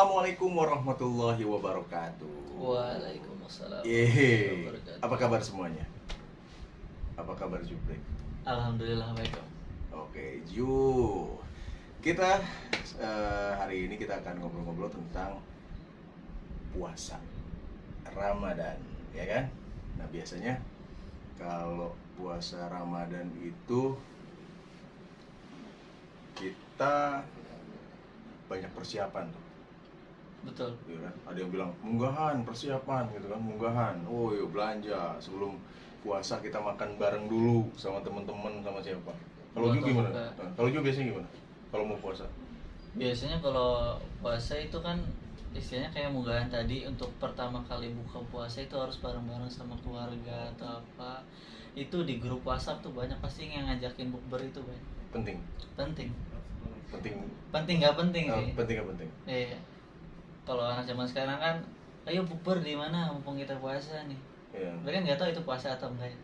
Assalamualaikum warahmatullahi wabarakatuh. Waalaikumsalam Yeay. warahmatullahi wabarakatuh. Apa kabar semuanya? Apa kabar Jubrek? Alhamdulillah baik Om. Oke, Ju. Kita hari ini kita akan ngobrol-ngobrol tentang puasa Ramadan, ya kan? Nah, biasanya kalau puasa Ramadan itu kita banyak persiapan tuh. Betul. Gitu kan? Ada yang bilang munggahan, persiapan gitu kan, munggahan. Oh, yuk belanja sebelum puasa kita makan bareng dulu sama teman-teman sama siapa. Kalau Ju Buka gimana? buka. Nah, kalau Ju biasanya gimana? Kalau mau puasa? Biasanya kalau puasa itu kan istilahnya kayak munggahan tadi, untuk pertama kali buka puasa itu harus bareng-bareng sama keluarga atau apa. Itu di grup WhatsApp tuh banyak pasti yang ngajakin bukber itu kan. Penting. Penting. Penting. Penting nggak penting Oh, sih. penting nggak penting? Iya. Kalau anak zaman sekarang kan, ayo bukber di mana mumpung kita puasa nih. Iya. Mereka kan nggak tahu itu puasa atau enggak ya.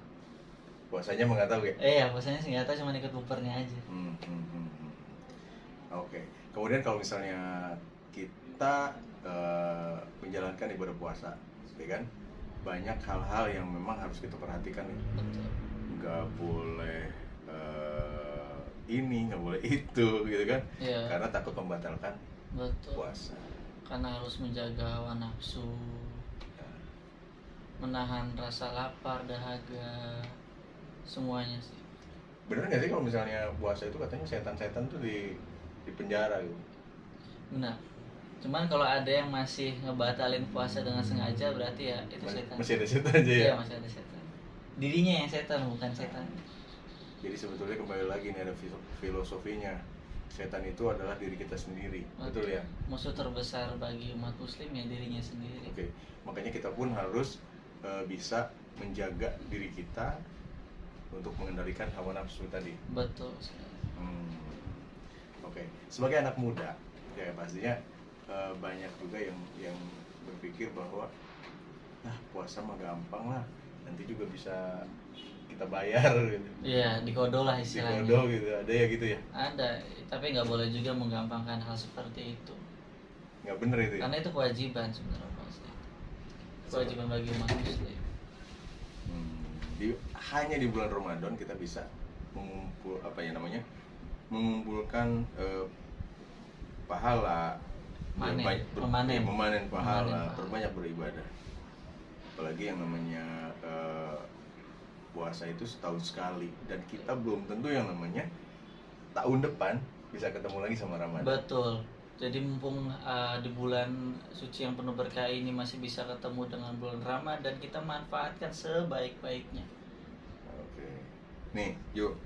Puasanya mah nggak tahu ya? Iya, puasanya sih nggak tahu, cuma ikut bukbernya aja. Oke. Kemudian kalau misalnya kita menjalankan ibadah puasa, ya kan? Banyak hal-hal yang memang harus kita perhatikan nih. Betul. Nggak boleh ini, nggak boleh itu, gitu kan? Iya. Karena takut membatalkan Betul. puasa. Karena harus menjaga hawa nafsu, menahan rasa lapar, dahaga, semuanya sih. Bener nggak sih kalau misalnya puasa itu katanya setan-setan tuh di penjara gitu? Benar. Cuman kalau ada yang masih ngebatalin puasa dengan sengaja, berarti ya itu setan. Masih ada setan aja ya? Iya, masih ada setan. Dirinya yang setan, bukan setan. Jadi sebetulnya kembali lagi nih ada filosofinya. Setan itu adalah diri kita sendiri, betul ya? Musuh terbesar bagi umat muslim ya dirinya sendiri. Oke, makanya kita pun harus bisa menjaga diri kita untuk mengendalikan hawa nafsu tadi. Betul sekali. Oke, sebagai anak muda, ya pastinya banyak juga yang berpikir bahwa puasa mah gampang lah, nanti juga bisa kita bayar gitu. Iya, dikodol lah istilahnya. Dikodol gitu, ada ya gitu ya? Ada, tapi nggak boleh juga menggampangkan hal seperti itu. Nggak bener itu ya? Karena itu kewajiban sebenarnya puasa itu. Kewajiban bagi umat muslim. Hanya di bulan Ramadan kita bisa mengumpulkan pahala, memanen pahala, perbanyak beribadah. Apalagi yang namanya puasa itu setahun sekali, dan kita belum tentu yang namanya tahun depan bisa ketemu lagi sama Ramadan. Betul. Jadi mumpung di bulan suci yang penuh berkah ini masih bisa ketemu dengan bulan Ramadan, kita manfaatkan sebaik-baiknya. Oke. Nih, Ju,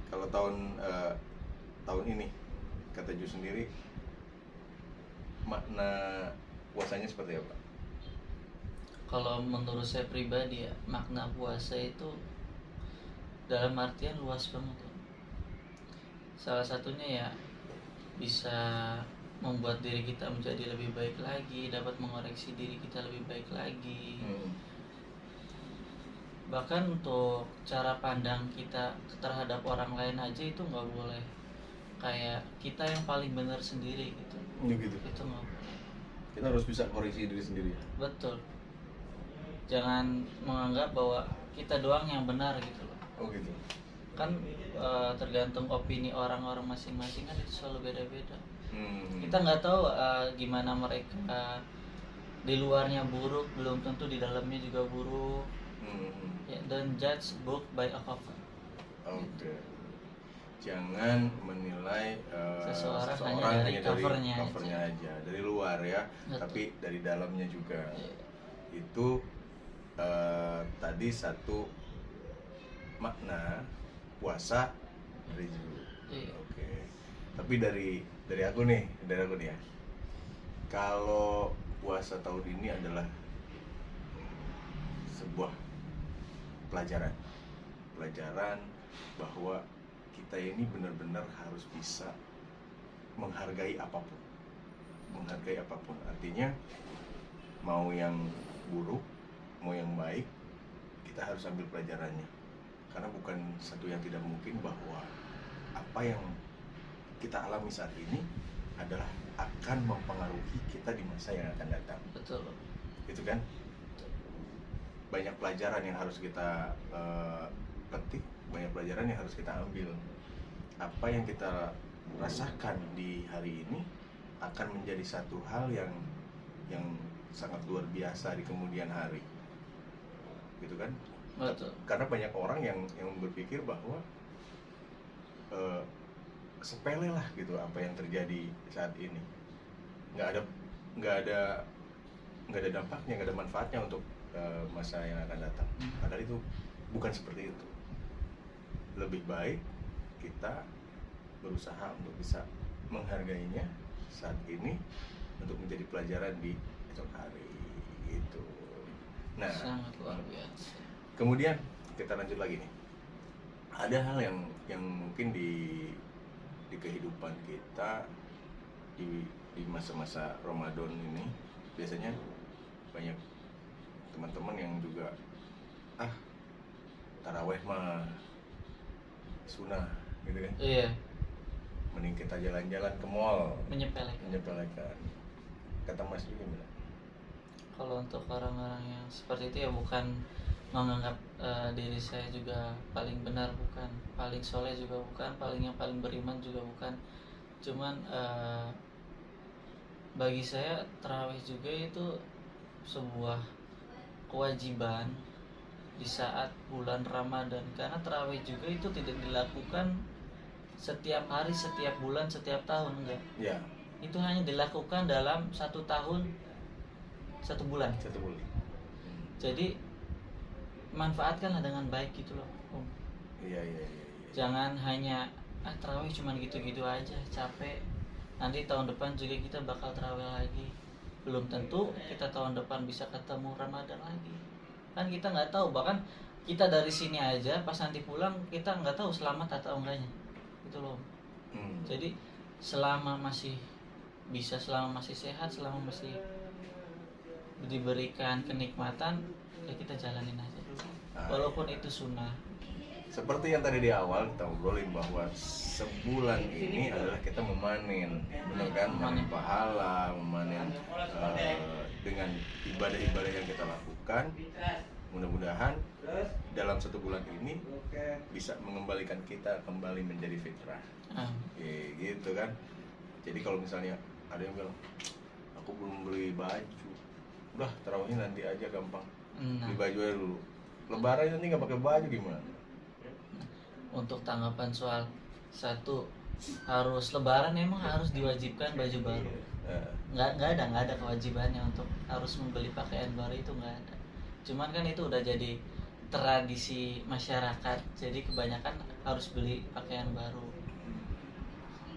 kalau tahun ini kata Ju sendiri makna puasanya seperti apa? Kalau menurut saya pribadi ya, makna puasa itu dalam artian luas banget. Salah satunya ya bisa membuat diri kita menjadi lebih baik lagi, dapat mengoreksi diri kita lebih baik lagi. Bahkan untuk cara pandang kita terhadap orang lain aja itu nggak boleh kayak kita yang paling benar sendiri gitu. Gitu. Itu nggak boleh. Kita harus bisa koreksi diri sendiri. Betul. Jangan menganggap bahwa kita doang yang benar gitu loh. Oh gitu. Kan tergantung opini orang-orang masing-masing, kan itu selalu beda-beda. Kita nggak tahu gimana mereka di luarnya buruk, belum tentu di dalamnya juga buruk. Ya, don't judge book by a cover. Oke. Jangan menilai Seseorang hanya dari dari covernya aja, dari luar ya. Betul. Tapi dari dalamnya juga. Yeah. Itu tadi satu makna puasa dari Ju. Yeah. Oke. Tapi dari aku nih ya. Kalau puasa tahun ini adalah sebuah pelajaran bahwa kita ini benar-benar harus bisa menghargai apapun. Artinya mau yang buruk, mau yang baik, kita harus ambil pelajarannya. Karena bukan satu yang tidak mungkin bahwa apa yang kita alami saat ini adalah akan mempengaruhi kita di masa yang akan datang. Betul. Gitu kan? Banyak pelajaran yang harus kita petik, banyak pelajaran yang harus kita ambil. Apa yang kita rasakan di hari ini akan menjadi satu hal yang sangat luar biasa di kemudian hari, gitu kan? Betul. Karena banyak orang yang berpikir bahwa sepele lah gitu apa yang terjadi saat ini, nggak ada dampaknya, nggak ada manfaatnya untuk masa yang akan datang. Padahal itu bukan seperti itu. Lebih baik kita berusaha untuk bisa menghargainya saat ini untuk menjadi pelajaran di esok hari itu. Nah, Sangat luar biasa. kemudian kita lanjut lagi nih. Ada hal yang mungkin di kehidupan kita di masa-masa Ramadan ini biasanya banyak teman-teman yang juga taraweh mah sunnah gitu kan. Iya. Mending kita jalan-jalan ke mall, Menyepelekan. kata Mas juga gimana? Kalau untuk orang-orang yang seperti itu ya bukan menganggap diri saya juga paling benar, bukan, paling soleh juga bukan, yang paling beriman juga bukan. Cuman bagi saya tarawih juga itu sebuah kewajiban di saat bulan Ramadan, karena tarawih juga itu tidak dilakukan setiap hari, setiap bulan, setiap tahun, enggak. Ya. Itu hanya dilakukan dalam 1 tahun 1 bulan. 1 bulan. Jadi manfaatkanlah dengan baik gitu loh, Om. Iya. Jangan hanya tarawih cuman gitu-gitu aja, capek. Nanti tahun depan juga kita bakal tarawih lagi. Belum tentu kita tahun depan bisa ketemu Ramadan lagi. Kan kita nggak tahu, bahkan kita dari sini aja pas nanti pulang kita nggak tahu selamat atau enggaknya. Gitu loh. Jadi selama masih bisa, selama masih sehat, selama masih diberikan kenikmatan, ya kita jalanin aja dulu. Walaupun itu sunnah. Seperti yang tadi di awal kita ngobrolin bahwa sebulan ini adalah kita memanen, benar kan? Memanen pahala, memanen dengan ibadah-ibadah yang kita lakukan. Mudah-mudahan dalam 1 bulan ini bisa mengembalikan kita kembali menjadi fitrah. Gitu kan? Jadi kalau misalnya ada yang bilang, aku belum beli baju, udah tarawihnya nanti aja gampang. Beli baju aja dulu. Lebaran nanti nggak pakai baju gimana? Untuk tanggapan soal satu, harus Lebaran emang harus diwajibkan baju baru? Nggak ada kewajibannya untuk harus membeli pakaian baru, itu nggak ada. Cuman kan itu udah jadi tradisi masyarakat, jadi kebanyakan harus beli pakaian baru.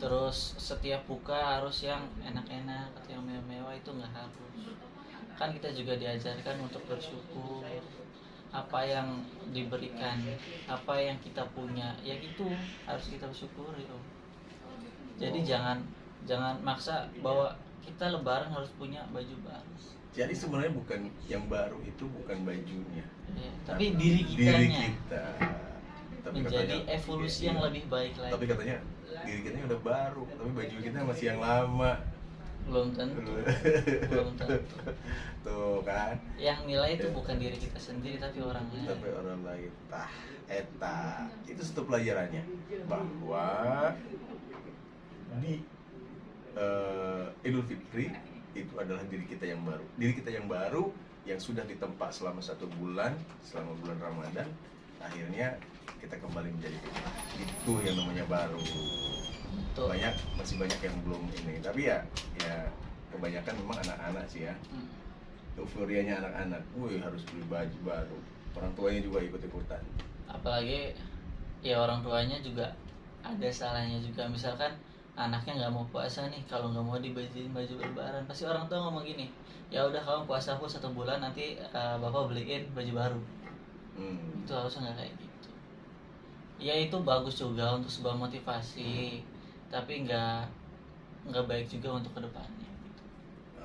Terus setiap buka harus yang enak-enak atau yang mewah-mewah, itu nggak harus. Kan kita juga diajarkan untuk bersyukur apa yang diberikan, apa yang kita punya, ya itu harus kita bersyukuri. Jadi jangan maksa bahwa kita Lebaran harus punya baju baru. Jadi sebenarnya bukan yang baru itu bukan bajunya, ya, tapi diri kita tapi menjadi katanya, evolusi yang lebih baik lagi. Tapi katanya diri kita udah baru, tapi baju kita masih yang lama. Belum tentu. Tuh kan, yang nilai itu bukan diri kita sendiri tapi orang lain. Itu satu pelajarannya, bahwa di Idul Fitri itu adalah diri kita yang baru yang sudah ditempa selama 1 bulan, selama bulan Ramadan. Akhirnya kita kembali menjadi fitrah. Itu yang namanya baru. Betul. Masih banyak yang belum ini, tapi ya kebanyakan memang anak-anak sih ya. Euforianya anak-anak, harus beli baju baru. Orang tuanya juga ikut-ikutan. Apalagi ya orang tuanya juga ada salahnya juga. Misalkan anaknya nggak mau puasa nih, kalau nggak mau dibajuin baju Lebaran, pasti orang tua ngomong gini, ya udah kamu puasa pun 1 bulan, nanti bapak beliin baju baru. Itu harusnya nggak kayak gitu. Ya itu bagus juga untuk sebuah motivasi, tapi nggak baik juga untuk kedepannya gitu.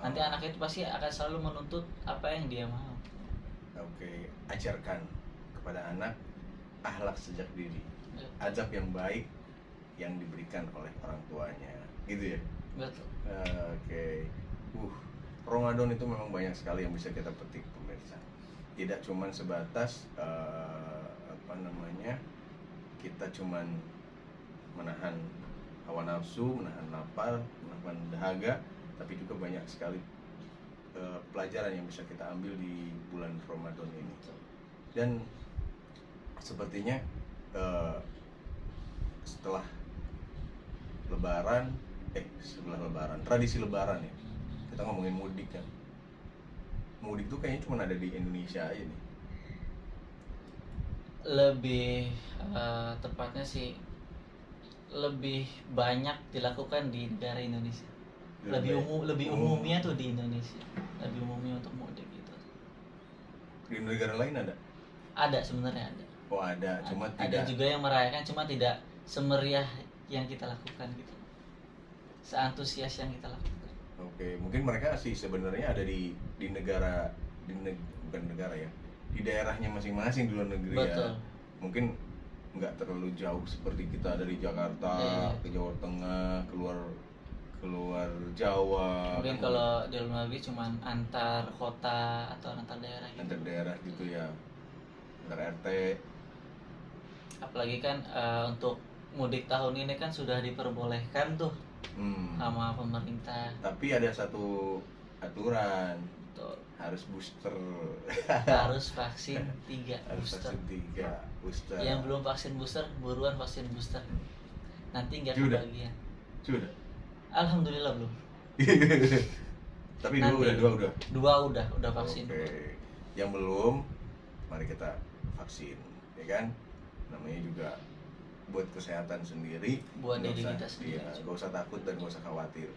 Nanti anak itu pasti akan selalu menuntut apa yang dia mau. Oke, ajarkan kepada anak akhlak sejak dini, adab yang baik yang diberikan oleh orang tuanya, gitu ya. Betul. Oke. Ramadan itu memang banyak sekali yang bisa kita petik pemirsa. Tidak cuman sebatas kita cuman menahan hawa nafsu, menahan lapar, menahan dahaga, tapi juga banyak sekali pelajaran yang bisa kita ambil di bulan Ramadan ini. Dan sepertinya setelah Lebaran, tradisi Lebaran ya, kita ngomongin mudik kan. Mudik tuh kayaknya cuma ada di Indonesia aja nih. Lebih tepatnya sih lebih banyak dilakukan di negara Indonesia. Lebih umumnya tuh di Indonesia. Lebih umumnya untuk mudik gitu. Di negara lain ada? Ada, sebenarnya ada. Oh ada, cuma ada tidak. juga yang merayakan, cuma tidak semeriah yang kita lakukan gitu, seantusias yang kita lakukan. Oke, mungkin mereka sih sebenarnya ada di negara bukan negara ya, di daerahnya masing-masing di luar negeri. Betul. Ya. Mungkin nggak terlalu jauh seperti kita dari Jakarta ke Jawa Tengah, keluar Jawa. Mungkin kalau di luar negeri cuma antar kota atau antar daerah gitu. Antar daerah gitu ya, antar RT. Apalagi kan untuk mudik tahun ini kan sudah diperbolehkan tuh sama pemerintah. Tapi ada satu aturan. Betul. Harus booster. Harus vaksin 3 Harus booster. vaksin 3 booster. Yang belum vaksin booster, buruan vaksin booster. Nanti nggak Sudah. kebagian. Sudah. Alhamdulillah belum. Tapi Nanti, dua udah vaksin. Oke. Yang belum, mari kita vaksin, ya kan? Namanya juga buat kesehatan sendiri, buat nggak diri usah- kita sendiri. iya, nggak usah takut dan nggak usah khawatir,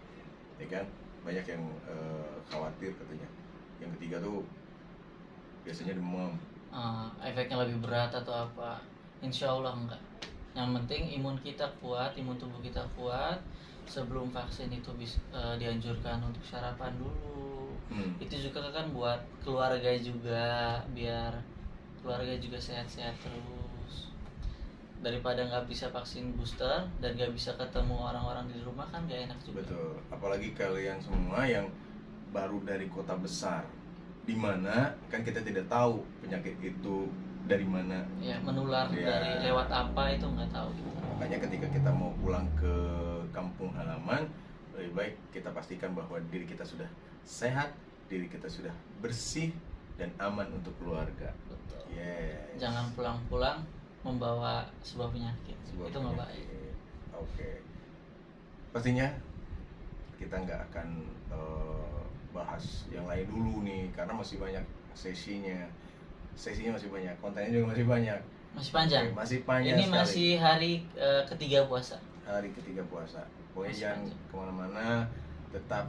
ya kan? Banyak yang khawatir katanya. Yang ketiga tuh biasanya demam. Efeknya lebih berat atau apa? Insya Allah enggak. Yang penting imun kita kuat, imun tubuh kita kuat. Sebelum vaksin itu dianjurkan untuk sarapan dulu. Itu juga kan buat keluarga juga, biar keluarga juga sehat-sehat terus. Daripada nggak bisa vaksin booster dan nggak bisa ketemu orang-orang di rumah kan nggak enak juga. Betul. Apalagi kalian semua yang baru dari kota besar, di mana kan kita tidak tahu penyakit itu dari mana. Ya, menular dari lewat apa itu nggak tahu gitu. Makanya ketika kita mau pulang ke kampung halaman, lebih baik kita pastikan bahwa diri kita sudah sehat, diri kita sudah bersih dan aman untuk keluarga. Betul. Yes. Jangan pulang-pulang membawa sebuah penyakit. Itu nggak baik. Oke. Pastinya kita nggak akan bahas yang lain dulu nih, karena masih banyak sesinya masih banyak, kontennya juga masih banyak. Masih panjang. Oke, masih panjang. Ini sekali. masih hari ketiga puasa. Hari ketiga puasa. Pokoknya Masih jangan panjang. kemana-mana, tetap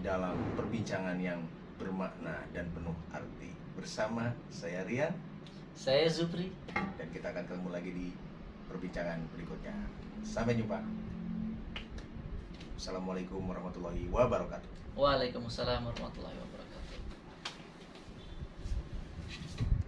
dalam perbincangan yang bermakna dan penuh arti. Bersama saya Rian, Saya Zupri. dan kita akan ketemu lagi di perbincangan berikutnya. Sampai jumpa. Assalamualaikum warahmatullahi wabarakatuh. Waalaikumsalam warahmatullahi wabarakatuh.